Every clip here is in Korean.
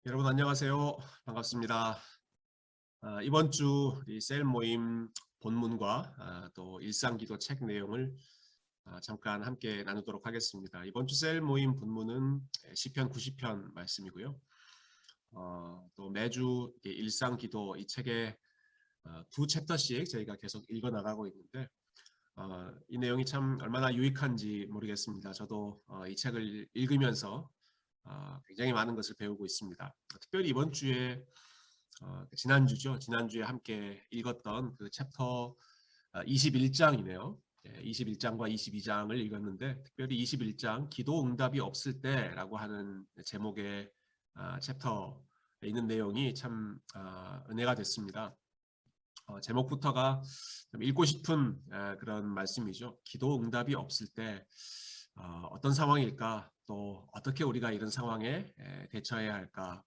여러분 안녕하세요. 반갑습니다. 이번 주 우리 셀 모임 본문과 또 일상기도 책 내용을 잠깐 함께 나누도록 하겠습니다. 이번 주 셀 모임 본문은 시편 90편 말씀이고요. 또 매주 일상기도 이 책의 두 챕터씩 저희가 계속 읽어 나가고 있는데 이 내용이 참 얼마나 유익한지 모르겠습니다. 저도 이 책을 읽으면서 굉장히 많은 것을 배우고 있습니다. 특별히 이번 주에 지난주죠. 지난주에 함께 읽었던 그 챕터 21장이네요. 21장과 22장을 읽었는데 특별히 21장 기도 응답이 없을 때라고 하는 제목의 챕터에 있는 내용이 참 은혜가 됐습니다. 제목부터가 좀 읽고 싶은 그런 말씀이죠. 기도 응답이 없을 때 어떤 상황일까? 또 어떻게 우리가 이런 상황에 대처해야 할까?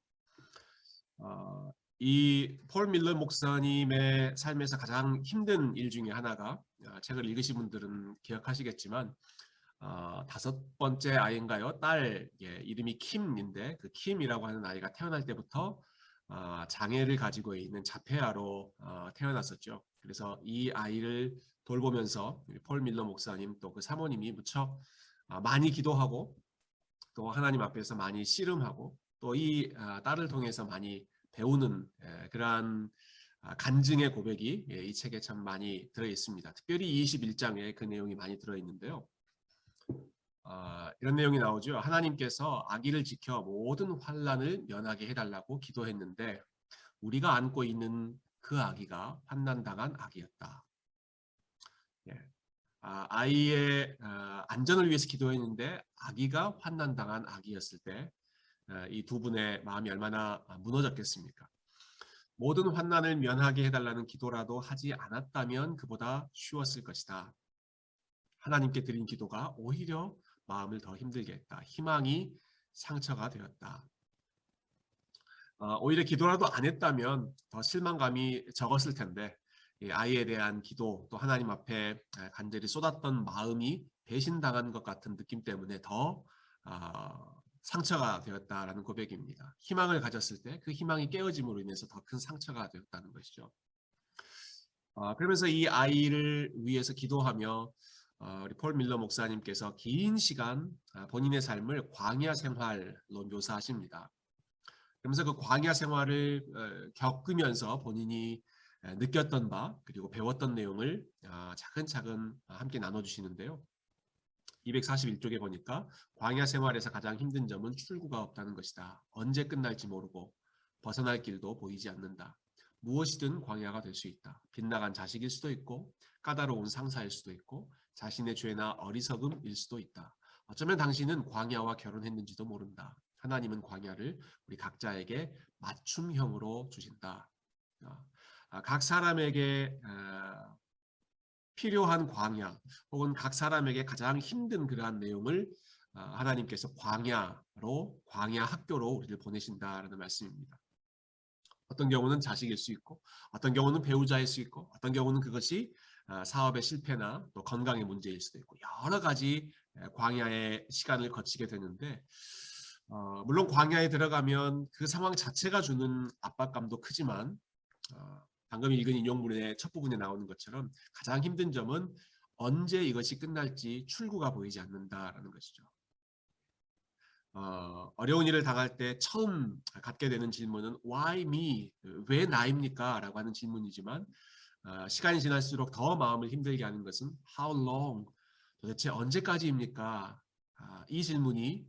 이 폴 밀러 목사님의 삶에서 가장 힘든 일 중에 하나가 책을 읽으신 분들은 기억하시겠지만 다섯 번째 아이인가요? 딸 이름이 킴인데 그 킴이라고 하는 아이가 태어날 때부터 장애를 가지고 있는 자폐아로 태어났었죠. 그래서 이 아이를 돌보면서 폴 밀러 목사님 또 그 사모님이 무척 많이 기도하고 또 하나님 앞에서 많이 씨름하고 또 이 딸을 통해서 많이 배우는 그러한 간증의 고백이 이 책에 참 많이 들어 있습니다. 특별히 21장에 그 내용이 많이 들어 있는데요. 이런 내용이 나오죠. 하나님께서 아기를 지켜 모든 환난을 면하게 해달라고 기도했는데 우리가 안고 있는 그 아기가 환난당한 아기였다. 아이의 안전을 위해서 기도했는데 아기가 환난당한 아기였을 때 이 두 분의 마음이 얼마나 무너졌겠습니까? 모든 환난을 면하게 해달라는 기도라도 하지 않았다면 그보다 쉬웠을 것이다. 하나님께 드린 기도가 오히려 마음을 더 힘들게 했다. 희망이 상처가 되었다. 오히려 기도라도 안 했다면 더 실망감이 적었을 텐데 아이에 대한 기도 또 하나님 앞에 간절히 쏟았던 마음이 배신당한 것 같은 느낌 때문에 더 상처가 되었다라는 고백입니다. 희망을 가졌을 때 그 희망이 깨어짐으로 인해서 더 큰 상처가 되었다는 것이죠. 그러면서 이 아이를 위해서 기도하며 우리 폴 밀러 목사님께서 긴 시간 본인의 삶을 광야 생활로 묘사하십니다. 그러면서 그 광야 생활을 겪으면서 본인이 느꼈던 바 그리고 배웠던 내용을 차근차근 함께 나눠주시는데요. 241쪽에 보니까 광야 생활에서 가장 힘든 점은 출구가 없다는 것이다. 언제 끝날지 모르고 벗어날 길도 보이지 않는다. 무엇이든 광야가 될 수 있다. 빗나간 자식일 수도 있고 까다로운 상사일 수도 있고 자신의 죄나 어리석음일 수도 있다. 어쩌면 당신은 광야와 결혼했는지도 모른다. 하나님은 광야를 우리 각자에게 맞춤형으로 주신다. 각 사람에게 필요한 광야 혹은 각 사람에게 가장 힘든 그러한 내용을 하나님께서 광야로 광야 학교로 우리를 보내신다라는 말씀입니다. 어떤 경우는 자식일 수 있고 어떤 경우는 배우자일 수 있고 어떤 경우는 그것이 사업의 실패나 또 건강의 문제일 수도 있고 여러 가지 광야의 시간을 거치게 되는데 물론 광야에 들어가면 그 상황 자체가 주는 압박감도 크지만 방금 읽은 인용문의 첫 부분에 나오는 것처럼 가장 힘든 점은 언제 이것이 끝날지 출구가 보이지 않는다라는 것이죠. 어려운 일을 당할 때 처음 갖게 되는 질문은 Why me? 왜 나입니까? 라고 하는 질문이지만 시간이 지날수록 더 마음을 힘들게 하는 것은 How long? 도대체 언제까지입니까? 이 질문이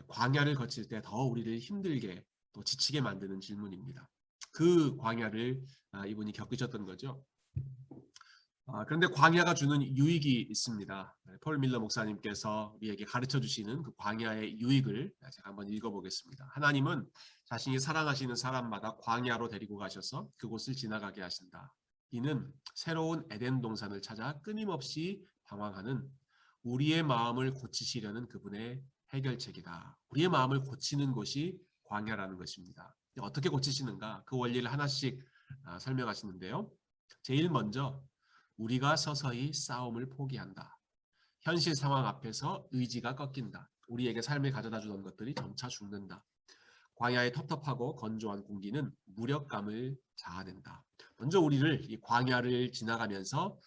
광야를 거칠 때 더 우리를 힘들게 또 지치게 만드는 질문입니다. 그 광야를 이분이 겪으셨던 거죠. 그런데 광야가 주는 유익이 있습니다. 폴 밀러 목사님께서 우리에게 가르쳐 주시는 그 광야의 유익을 제가 한번 읽어보겠습니다. 하나님은 자신이 사랑하시는 사람마다 광야로 데리고 가셔서 그곳을 지나가게 하신다. 이는 새로운 에덴 동산을 찾아 끊임없이 방황하는 우리의 마음을 고치시려는 그분의 해결책이다. 우리의 마음을 고치는 곳이 광야라는 것입니다. 어떻게 고치시는가? 그 원리를 하나씩 설명하시는데요. 제일 먼저 우리가 서서히 싸움을 포기한다. 현실 상황 앞에서 의지가 꺾인다. 우리에게 삶을 가져다 주던 것들이 점차 죽는다. 광야의 텁텁하고 건조한 공기는 무력감을 자아낸다. 먼저 우리를 이 광야를 지나가면서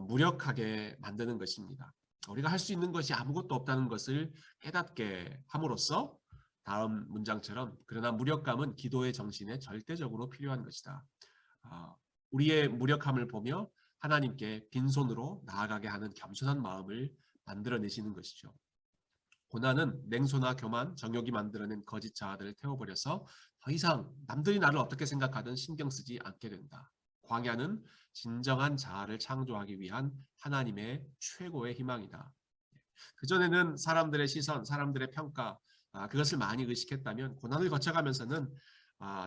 무력하게 만드는 것입니다. 우리가 할 수 있는 것이 아무것도 없다는 것을 깨닫게 함으로써 다음 문장처럼 그러나 무력감은 기도의 정신에 절대적으로 필요한 것이다. 우리의 무력함을 보며 하나님께 빈손으로 나아가게 하는 겸손한 마음을 만들어내시는 것이죠. 고난은 냉소나 교만, 정욕이 만들어낸 거짓 자아들을 태워버려서 더 이상 남들이 나를 어떻게 생각하든 신경 쓰지 않게 된다. 광야는 진정한 자아를 창조하기 위한 하나님의 최고의 희망이다. 그전에는 사람들의 시선, 사람들의 평가, 그것을 많이 의식했다면 고난을 거쳐가면서는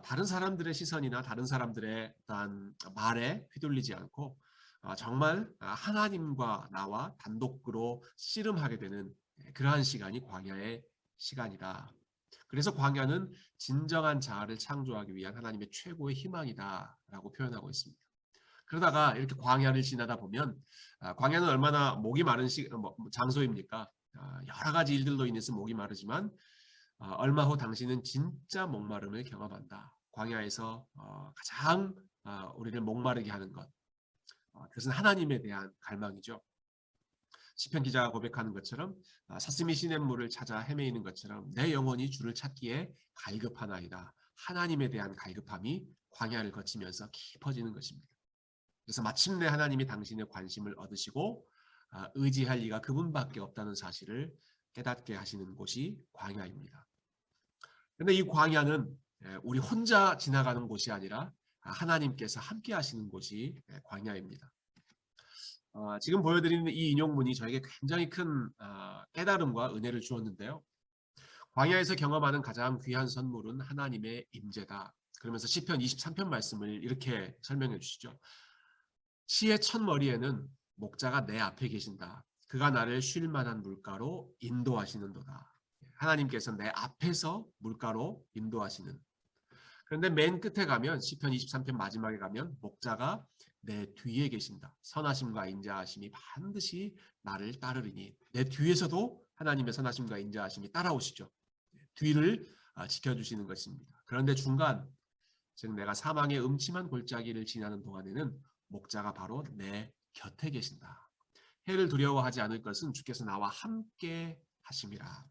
다른 사람들의 시선이나 다른 사람들의 어떤 말에 휘둘리지 않고 정말 하나님과 나와 단독으로 씨름하게 되는 그러한 시간이 광야의 시간이다. 그래서 광야는 진정한 자아를 창조하기 위한 하나님의 최고의 희망이다라고 표현하고 있습니다. 그러다가 이렇게 광야를 지나다 보면 광야는 얼마나 목이 마른 장소입니까? 여러 가지 일들로 인해서 목이 마르지만 얼마 후 당신은 진짜 목마름을 경험한다. 광야에서 가장 우리를 목마르게 하는 것, 그것은 하나님에 대한 갈망이죠. 시편 기자가 고백하는 것처럼 사슴이 시냇물을 찾아 헤매이는 것처럼 내 영혼이 주를 찾기에 갈급하나이다. 하나님에 대한 갈급함이 광야를 거치면서 깊어지는 것입니다. 그래서 마침내 하나님이 당신의 관심을 얻으시고 의지할 이가 그분밖에 없다는 사실을 깨닫게 하시는 곳이 광야입니다. 그런데 이 광야는 우리 혼자 지나가는 곳이 아니라 하나님께서 함께 하시는 곳이 광야입니다. 지금 보여드리는 이 인용문이 저에게 굉장히 큰 깨달음과 은혜를 주었는데요. 광야에서 경험하는 가장 귀한 선물은 하나님의 임재다. 그러면서 시편 23편 말씀을 이렇게 설명해 주시죠. 시의 첫머리에는 목자가 내 앞에 계신다. 그가 나를 쉴 만한 물가로 인도하시는도다. 하나님께서 내 앞에서 물가로 인도하시는. 그런데 맨 끝에 가면 시편 23편 마지막에 가면 목자가 내 뒤에 계신다. 선하심과 인자하심이 반드시 나를 따르리니. 내 뒤에서도 하나님의 선하심과 인자하심이 따라오시죠. 뒤를 지켜주시는 것입니다. 그런데 중간, 즉 내가 사망의 음침한 골짜기를 지나는 동안에는 목자가 바로 내 곁에 계신다. 해를 두려워하지 않을 것은 주께서 나와 함께 하심이라.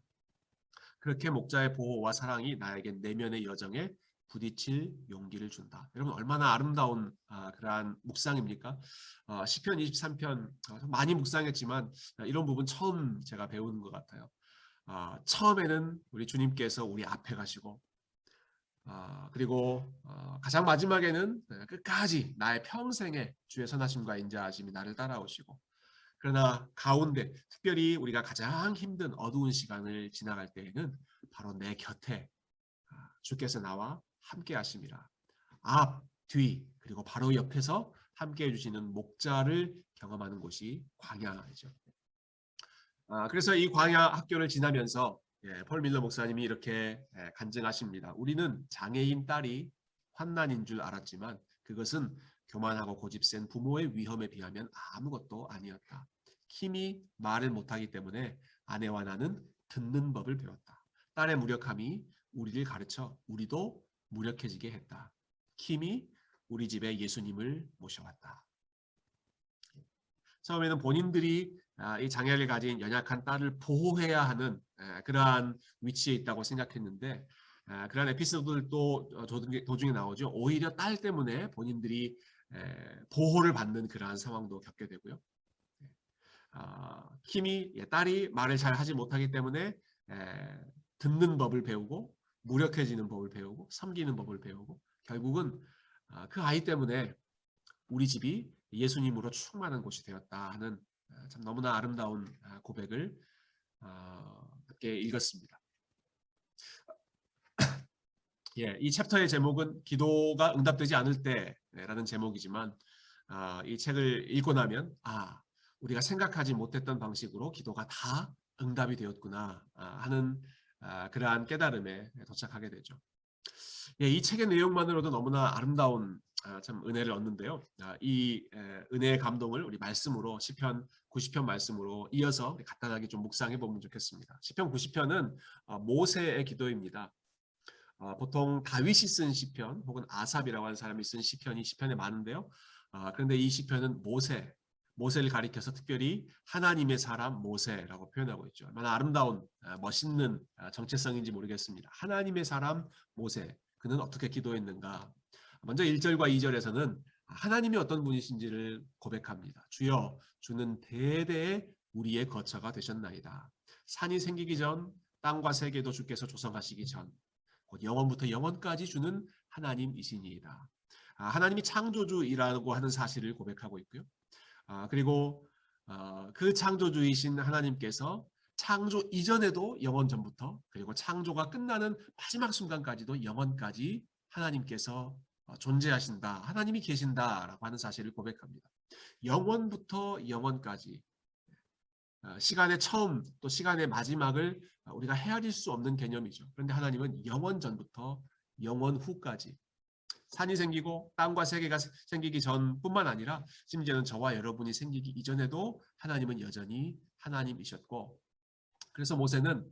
그렇게 목자의 보호와 사랑이 나에게 내면의 여정에 부딪힐 용기를 준다. 여러분 얼마나 아름다운 그러한 묵상입니까? 시편 23편 많이 묵상했지만 이런 부분 처음 제가 배우는 것 같아요. 처음에는 우리 주님께서 우리 앞에 가시고 그리고 가장 마지막에는 끝까지 나의 평생에 주의 선하심과 인자하심이 나를 따라오시고 그러나 가운데 특별히 우리가 가장 힘든 어두운 시간을 지나갈 때에는 바로 내 곁에 주께서 나와 함께 하심이라. 앞, 뒤 그리고 바로 옆에서 함께 해주시는 목자를 경험하는 곳이 광야이죠. 그래서 이 광야 학교를 지나면서 폴 밀러 목사님이 이렇게 간증하십니다. 우리는 장애인 딸이 환난인 줄 알았지만 그것은 교만하고 고집센 부모의 위험에 비하면 아무것도 아니었다. 킴이 말을 못하기 때문에 아내와 나는 듣는 법을 배웠다. 딸의 무력함이 우리를 가르쳐 우리도 무력해지게 했다. 킴이 우리 집에 예수님을 모셔왔다. 처음에는 본인들이 이 장애를 가진 연약한 딸을 보호해야 하는 그러한 위치에 있다고 생각했는데 그러한 에피소드들도 도중에 나오죠. 오히려 딸 때문에 본인들이 보호를 받는 그러한 상황도 겪게 되고요. 킴이 딸이 말을 잘 하지 못하기 때문에 듣는 법을 배우고 무력해지는 법을 배우고 섬기는 법을 배우고 결국은 그 아이 때문에 우리 집이 예수님으로 충만한 곳이 되었다 하는 참 너무나 아름다운 고백을 함께 읽었습니다. 이 챕터의 제목은 기도가 응답되지 않을 때라는 제목이지만 이 책을 읽고 나면 우리가 생각하지 못했던 방식으로 기도가 다 응답이 되었구나 하는 그러한 깨달음에 도착하게 되죠. 이 책의 내용만으로도 너무나 아름다운 참 은혜를 얻는데요. 이 은혜의 감동을 우리 말씀으로 시편 90편 말씀으로 이어서 간단하게 좀 묵상해 보면 좋겠습니다. 시편 90편은 모세의 기도입니다. 보통 다윗이 쓴 시편 혹은 아삽이라고 하는 사람이 쓴 시편이 시편에 많은데요. 그런데 이 시편은 모세를 가리켜서 특별히 하나님의 사람 모세라고 표현하고 있죠. 얼마나 아름다운 멋있는 정체성인지 모르겠습니다. 하나님의 사람 모세, 그는 어떻게 기도했는가. 먼저 1절과 2절에서는 하나님이 어떤 분이신지를 고백합니다. 주여, 주는 대대에 우리의 거처가 되셨나이다. 산이 생기기 전, 땅과 세계도 주께서 조성하시기 전, 곧 영원부터 영원까지 주는 하나님이시니이다. 하나님이 창조주이라고 하는 사실을 고백하고 있고요. 그리고 그 창조주이신 하나님께서 창조 이전에도 영원 전부터, 그리고 창조가 끝나는 마지막 순간까지도 영원까지 하나님께서 존재하신다, 하나님이 계신다라고 하는 사실을 고백합니다. 영원부터 영원까지, 시간의 처음 또 시간의 마지막을 우리가 헤아릴 수 없는 개념이죠. 그런데 하나님은 영원 전부터 영원 후까지, 산이 생기고 땅과 세계가 생기기 전뿐만 아니라 심지어는 저와 여러분이 생기기 이전에도 하나님은 여전히 하나님이셨고, 그래서 모세는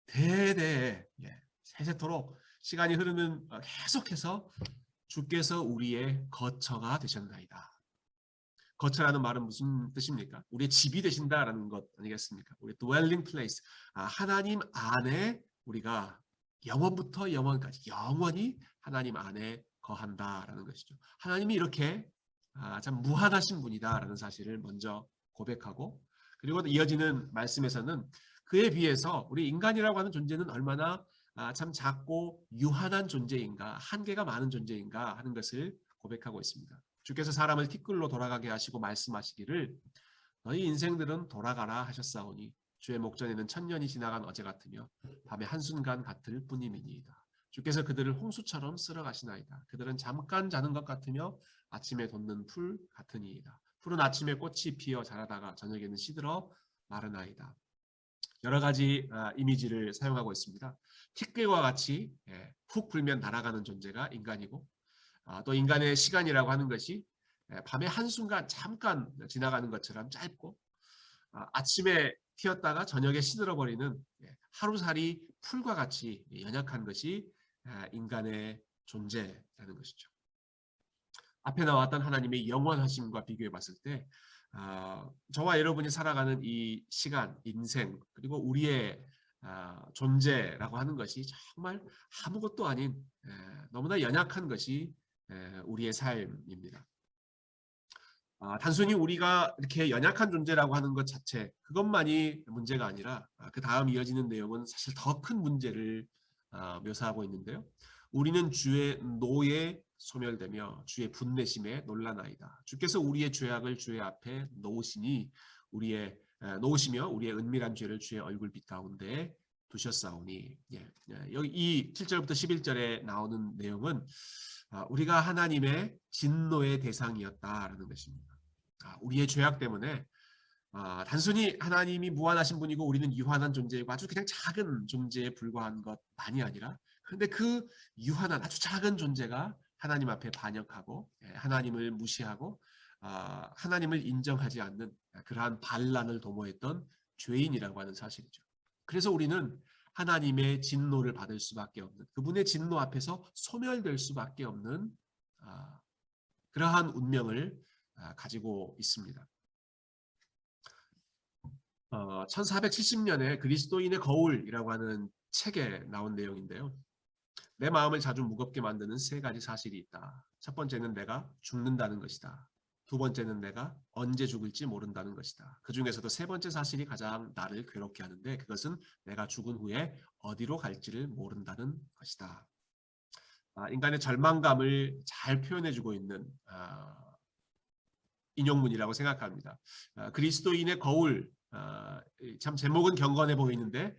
대대에 세세토록 시간이 흐르는 계속해서 주께서 우리의 거처가 되셨나이다. 거처라는 말은 무슨 뜻입니까? 우리의 집이 되신다라는 것 아니겠습니까? 우리 dwelling place, 하나님 안에 우리가 영원부터 영원까지 영원히 하나님 안에 거한다라는 것이죠. 하나님이 이렇게 참 무한하신 분이다라는 사실을 먼저 고백하고, 그리고 이어지는 말씀에서는 그에 비해서 우리 인간이라고 하는 존재는 얼마나 참 작고 유한한 존재인가, 한계가 많은 존재인가 하는 것을 고백하고 있습니다. 주께서 사람을 티끌로 돌아가게 하시고 말씀하시기를 너희 인생들은 돌아가라 하셨사오니 주의 목전에는 천년이 지나간 어제 같으며 밤에 한순간 같을 뿐임이니이다. 주께서 그들을 홍수처럼 쓸어가시나이다. 그들은 잠깐 자는 것 같으며 아침에 돋는 풀 같으니이다. 풀은 아침에 꽃이 피어 자라다가 저녁에는 시들어 마르나이다. 여러 가지 이미지를 사용하고 있습니다. 티끌과 같이 훅 불면 날아가는 존재가 인간이고, 또 인간의 시간이라고 하는 것이 밤의 한순간 잠깐 지나가는 것처럼 짧고, 아침에 튀었다가 저녁에 시들어버리는 하루살이 풀과 같이 연약한 것이 인간의 존재라는 것이죠. 앞에 나왔던 하나님의 영원하심과 비교해 봤을 때 저와 여러분이 살아가는 이 시간, 인생, 그리고 우리의 존재라고 하는 것이 정말 아무것도 아닌 너무나 연약한 것이 우리의 삶입니다. 단순히 우리가 이렇게 연약한 존재라고 하는 것 자체, 그것만이 문제가 아니라 그 다음 이어지는 내용은 사실 더 큰 문제를 묘사하고 있는데요. 우리는 주의 노에 소멸되며 주의 분내심에 놀라나이다. 주께서 우리의 죄악을 주의 앞에 놓으시니 놓으시며 우리의 은밀한 죄를 주의 얼굴빛 가운데 두셨사오니. 여기 이 7절부터 11절에 나오는 내용은 우리가 하나님의 진노의 대상이었다라는 것입니다. 우리의 죄악 때문에 단순히 하나님이 무한하신 분이고 우리는 유한한 존재이고 아주 그냥 작은 존재에 불과한 것만이 아니라, 그런데 그 유한한 아주 작은 존재가 하나님 앞에 반역하고 하나님을 무시하고 하나님을 인정하지 않는 그러한 반란을 도모했던 죄인이라고 하는 사실이죠. 그래서 우리는 하나님의 진노를 받을 수밖에 없는, 그분의 진노 앞에서 소멸될 수밖에 없는 그러한 운명을 가지고 있습니다. 1470년에 그리스도인의 거울이라고 하는 책에 나온 내용인데요. 내 마음을 자주 무겁게 만드는 세 가지 사실이 있다. 첫 번째는 내가 죽는다는 것이다. 두 번째는 내가 언제 죽을지 모른다는 것이다. 그 중에서도 세 번째 사실이 가장 나를 괴롭게 하는데, 그것은 내가 죽은 후에 어디로 갈지를 모른다는 것이다. 인간의 절망감을 잘 표현해주고 있는 인용문이라고 생각합니다. 그리스도인의 거울, 참 제목은 경건해 보이는데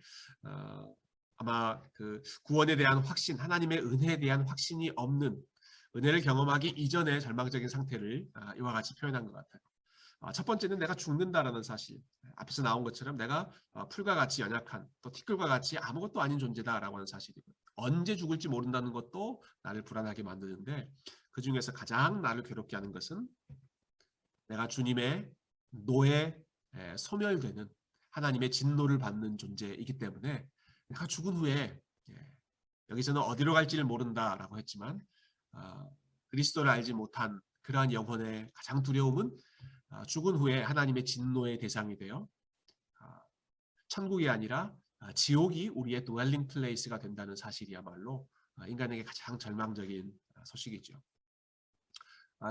아마 그 구원에 대한 확신, 하나님의 은혜에 대한 확신이 없는, 은혜를 경험하기 이전의 절망적인 상태를 이와 같이 표현한 것 같아요. 첫 번째는 내가 죽는다라는 사실. 앞에서 나온 것처럼 내가 풀과 같이 연약한, 또 티끌과 같이 아무것도 아닌 존재다라고 하는 사실이고, 언제 죽을지 모른다는 것도 나를 불안하게 만드는데, 그 중에서 가장 나를 괴롭게 하는 것은 내가 주님의 노에 소멸되는, 하나님의 진노를 받는 존재이기 때문에 내가 죽은 후에 여기서는 어디로 갈지를 모른다라고 했지만 그리스도를 알지 못한 그러한 영혼의 가장 두려움은 죽은 후에 하나님의 진노의 대상이 되어 천국이 아니라 지옥이 우리의 dwelling place가 된다는 사실이야말로 인간에게 가장 절망적인 소식이죠.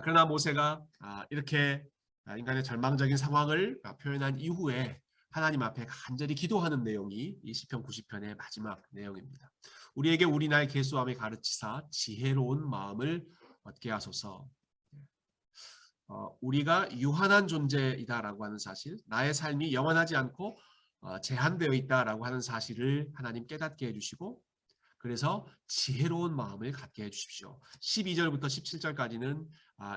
그러나 모세가 이렇게 인간의 절망적인 상황을 표현한 이후에 하나님 앞에 간절히 기도하는 내용이 이 시편 90편의 마지막 내용입니다. 우리에게 우리 날 계수함에 가르치사 지혜로운 마음을 얻게 하소서. 우리가 유한한 존재이다라고 하는 사실, 나의 삶이 영원하지 않고 제한되어 있다라고 하는 사실을 하나님 깨닫게 해주시고, 그래서 지혜로운 마음을 갖게 해주십시오. 12절부터 17절까지는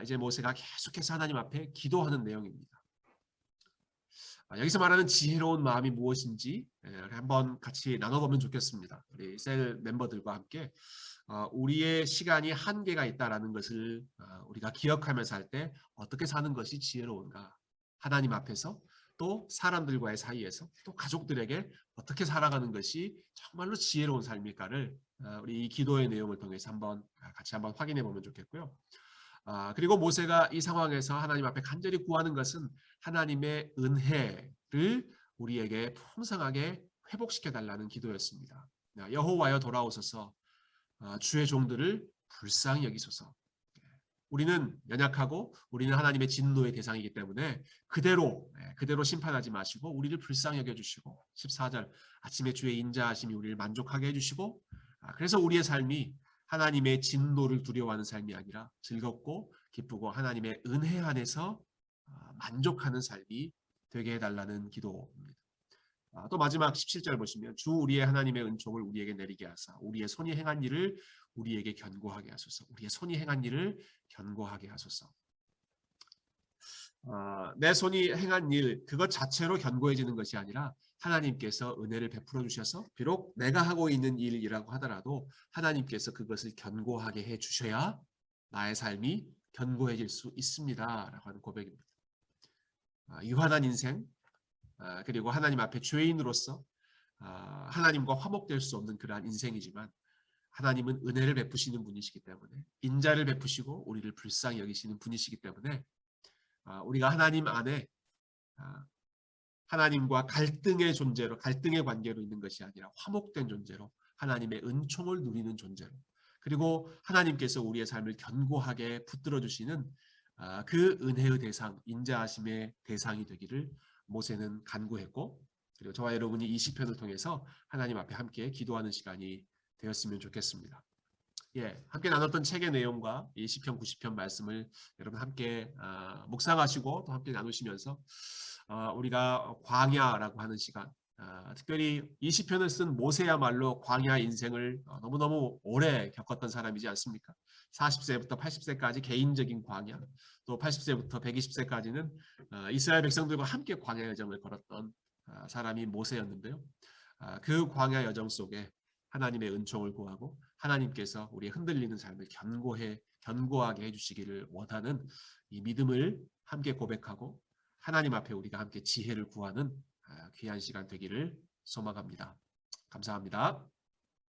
이제 모세가 계속해서 하나님 앞에 기도하는 내용입니다. 여기서 말하는 지혜로운 마음이 무엇인지 한번 같이 나눠보면 좋겠습니다. 우리 셀 멤버들과 함께 우리의 시간이 한계가 있다라는 것을 우리가 기억하면서 할 때 어떻게 사는 것이 지혜로운가, 하나님 앞에서 또 사람들과의 사이에서 또 가족들에게 어떻게 살아가는 것이 정말로 지혜로운 삶일까를 우리 이 기도의 내용을 통해서 같이 한번 확인해 보면 좋겠고요. 그리고 모세가 이 상황에서 하나님 앞에 간절히 구하는 것은 하나님의 은혜를 우리에게 풍성하게 회복시켜 달라는 기도였습니다. 여호와여 돌아오소서, 주의 종들을 불쌍히 여기소서. 우리는 연약하고 우리는 하나님의 진노의 대상이기 때문에 그대로 심판하지 마시고 우리를 불쌍히 여겨주시고, 14절 아침에 주의 인자하심이 우리를 만족하게 해주시고, 그래서 우리의 삶이 하나님의 진노를 두려워하는 삶이 아니라 즐겁고 기쁘고 하나님의 은혜 안에서 만족하는 삶이 되게 해달라는 기도입니다. 또 마지막 17절 보시면 주 우리의 하나님의 은총을 우리에게 내리게 하사 우리의 손이 행한 일을 우리에게 견고하게 하소서. 우리의 손이 행한 일을 견고하게 하소서. 내 손이 행한 일 그것 자체로 견고해지는 것이 아니라 하나님께서 은혜를 베풀어 주셔서 비록 내가 하고 있는 일이라고 하더라도 하나님께서 그것을 견고하게 해 주셔야 나의 삶이 견고해질 수 있습니다 라고 하는 고백입니다. 유한한 인생, 그리고 하나님 앞에 죄인으로서 하나님과 화목될 수 없는 그러한 인생이지만 하나님은 은혜를 베푸시는 분이시기 때문에, 인자를 베푸시고 우리를 불쌍히 여기시는 분이시기 때문에 우리가 하나님 안에 하나님과 갈등의 존재로, 갈등의 관계로 있는 것이 아니라 화목된 존재로, 하나님의 은총을 누리는 존재로, 그리고 하나님께서 우리의 삶을 견고하게 붙들어 주시는 그 은혜의 대상, 인자하심의 대상이 되기를 모세는 간구했고, 그리고 저와 여러분이 이 시편을 통해서 하나님 앞에 함께 기도하는 시간이 되었으면 좋겠습니다. 함께 나눴던 책의 내용과 이 시편 90편 말씀을 여러분 함께 묵상하시고 또 함께 나누시면서 우리가 광야라고 하는 시간, 특별히 이 시편을 쓴 모세야말로 광야 인생을 너무너무 오래 겪었던 사람이지 않습니까? 40세부터 80세까지 개인적인 광야, 또 80세부터 120세까지는 이스라엘 백성들과 함께 광야 여정을 걸었던 사람이 모세였는데요. 그 광야 여정 속에 하나님의 은총을 구하고 하나님께서 우리의 흔들리는 삶을 견고하게 해주시기를 원하는 이 믿음을 함께 고백하고 하나님 앞에 우리가 함께 지혜를 구하는 귀한 시간 되기를 소망합니다. 감사합니다.